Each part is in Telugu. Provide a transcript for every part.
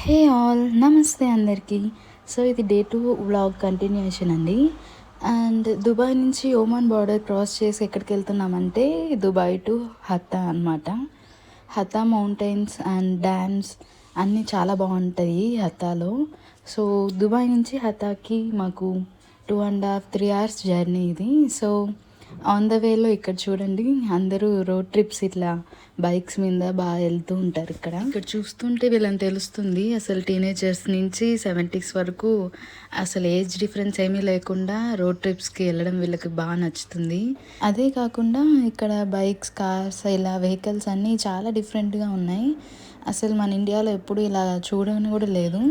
హే ఆల్ నమస్తే అందరికీ. సో ఇది డే 2 వ్లాగ్ కంటిన్యూషన్ అండి. అండ్ దుబాయ్ నుంచి ఓమాన్ బార్డర్ క్రాస్ చేసి ఎక్కడికి వెళ్తున్నామంటే దుబాయ్ టు హత్తా అనమాట. హత్తా మౌంటైన్స్ అండ్ డ్యామ్స్ అన్నీ చాలా బాగుంటాయి హత్తాలో. సో దుబాయ్ నుంచి హత్తాకి మాకు 2.5 3 hours జర్నీ ఇది. సో ఆన్ ద వేలో ఇక్కడ చూడండి అందరూ రోడ్ ట్రిప్స్ ఇట్లా బైక్స్ మీద బాగా వెళ్తూ ఉంటారు. ఇక్కడ చూస్తుంటే వీళ్ళని తెలుస్తుంది అసలు టీనేజర్స్ నుంచి 70s వరకు అసలు ఏజ్ డిఫరెన్స్ ఏమీ లేకుండా రోడ్ ట్రిప్స్కి వెళ్ళడం వీళ్ళకి బాగా నచ్చుతుంది. అదే కాకుండా ఇక్కడ బైక్స్, కార్స్ ఇలా వెహికల్స్ అన్నీ చాలా డిఫరెంట్గా ఉన్నాయి. అసలు మన ఇండియాలో ఎప్పుడు ఇలా చూడని కూడా లేదు.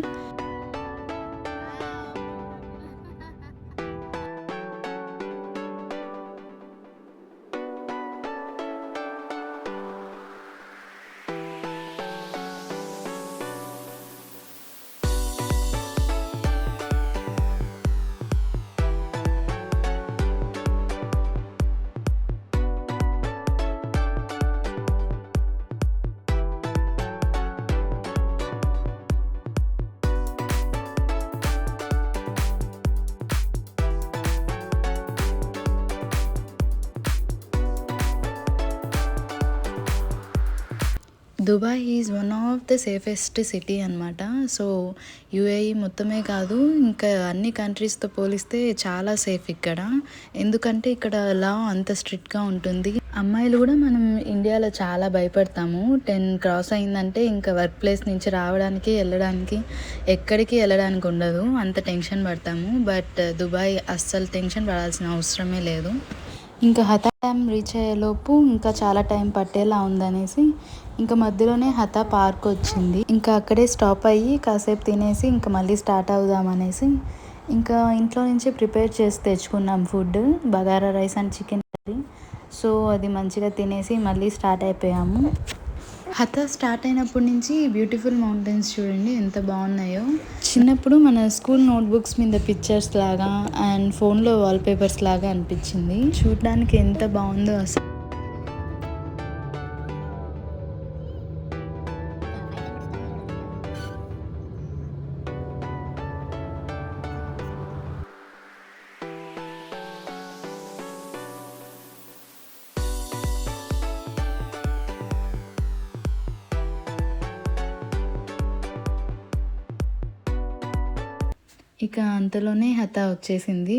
Dubai is one of the safest city అనమాట. సో యూఏఈ మొత్తమే కాదు ఇంకా అన్ని కంట్రీస్తో పోలిస్తే చాలా సేఫ్ ఇక్కడ. ఎందుకంటే ఇక్కడ లా అంత స్ట్రిక్ట్గా ఉంటుంది. అమ్మాయిలు కూడా మనం ఇండియాలో చాలా భయపడతాము. 10 క్రాస్ అయిందంటే ఇంకా వర్క్ ప్లేస్ నుంచి రావడానికి వెళ్ళడానికి ఎక్కడికి వెళ్ళడానికి ఉండదు, అంత టెన్షన్ పడతాము. బట్ దుబాయ్ అస్సలు టెన్షన్ పడాల్సిన అవసరమే లేదు. ఇంకా హతా డ్యామ్ రీచ్ అయ్యేలోపు ఇంకా చాలా టైం పట్టేలా ఉందనేసి ఇంకా మధ్యలోనే హతా పార్క్ వచ్చింది. ఇంకా అక్కడే స్టాప్ అయ్యి కాసేపు తినేసి ఇంకా మళ్ళీ స్టార్ట్ అవుదామనేసి ఇంకా ఇంట్లో నుంచి ప్రిపేర్ చేసి తెచ్చుకున్నాం food, bagara rice and chicken curry. So అది మంచిగా తినేసి మళ్ళీ స్టార్ట్ అయిపోయాము. హతా స్టార్ట్ అయినప్పటి నుంచి బ్యూటిఫుల్ మౌంటైన్స్ చూడండి ఎంత బాగున్నాయో. చిన్నప్పుడు మన స్కూల్ నోట్బుక్స్ మీద పిక్చర్స్ లాగా అండ్ ఫోన్లో వాల్పేపర్స్ లాగా అనిపించింది. చూడడానికి ఎంత బాగుందో అసలు. ఇక అంతలోనే హతా వచ్చేసింది.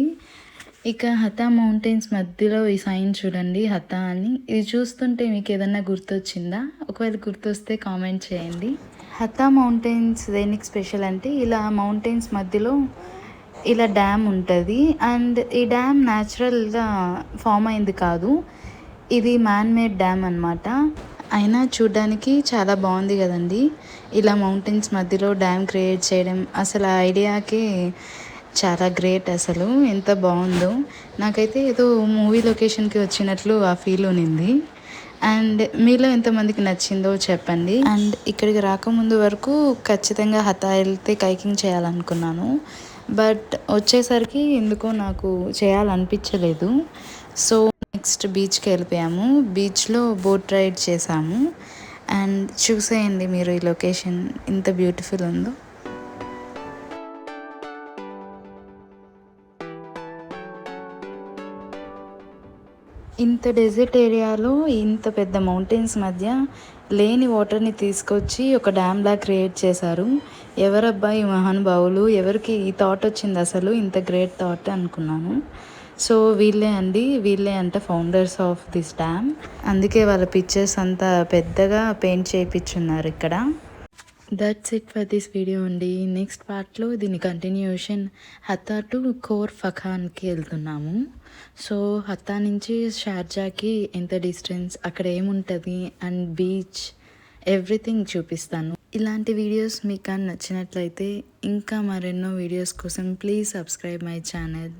ఇక హతా మౌంటైన్స్ మధ్యలో ఈ సైన్ చూడండి హతా అని. ఇది చూస్తుంటే మీకు ఏదన్నా గుర్తొచ్చిందా? ఒకవేళ గుర్తొస్తే కామెంట్ చేయండి. హతా మౌంటైన్స్ దేనికి స్పెషల్ అంటే ఇలా మౌంటైన్స్ మధ్యలో ఇలా డ్యామ్ ఉంటుంది. అండ్ ఈ డ్యామ్ న్యాచురల్గా ఫామ్ అయింది కాదు, ఇది మ్యాన్ మేడ్ డ్యామ్ అనమాట. అయినా చూడ్డానికి చాలా బాగుంది కదండి ఇలా మౌంటైన్స్ మధ్యలో డ్యామ్ క్రియేట్ చేయడం. అసలు ఆ ఐడియాకి చాలా గ్రేట్, అసలు ఎంత బాగుందో. నాకైతే ఏదో మూవీ లొకేషన్కి వచ్చినట్లు ఆ ఫీల్ ఉన్నింది. అండ్ మీలో ఎంతమందికి నచ్చిందో చెప్పండి. అండ్ ఇక్కడికి రాకముందు వరకు ఖచ్చితంగా హతా వెళ్తే కైకింగ్ చేయాలనుకున్నాను. బట్ వచ్చేసరికి ఎందుకో నాకు చేయాలనిపించలేదు. సో నెక్స్ట్ బీచ్కి వెళ్ళిపోయాము. బీచ్లో బోట్ రైడ్ చేసాము. అండ్ చూసేయండి మీరు ఈ లొకేషన్ ఎంత బ్యూటిఫుల్ ఉందో. ఇంత డెజర్ట్ ఏరియాలో ఇంత పెద్ద మౌంటైన్స్ మధ్య లేని వాటర్ని తీసుకొచ్చి ఒక డ్యామ్లా క్రియేట్ చేశారు. ఎవరబ్బా ఈ మహానుభావులు, ఎవరికి ఈ థాట్ వచ్చింది అసలు, ఇంత గ్రేట్ థాట్ అనుకున్నాను. సో వీళ్ళే అంట ఫౌండర్స్ ఆఫ్ దిస్ డ్యామ్. అందుకే వాళ్ళ పిక్చర్స్ అంతా పెద్దగా పెయింట్ చేయించున్నారు ఇక్కడ. That's it for this video అండి. నెక్స్ట్ పార్ట్లో దీని కంటిన్యూషన్ హత్తా టు ఖోర్ ఫఖాన్కి వెళ్తున్నాము. సో హత్తా నుంచి షార్జాకి ఎంత డిస్టెన్స్, అక్కడ ఏముంటుంది అండ్ బీచ్ ఎవ్రీథింగ్ చూపిస్తాను. ఇలాంటి వీడియోస్ మీకు నచ్చినట్లయితే ఇంకా మరెన్నో వీడియోస్ కోసం ప్లీజ్ సబ్స్క్రైబ్ మై ఛానల్.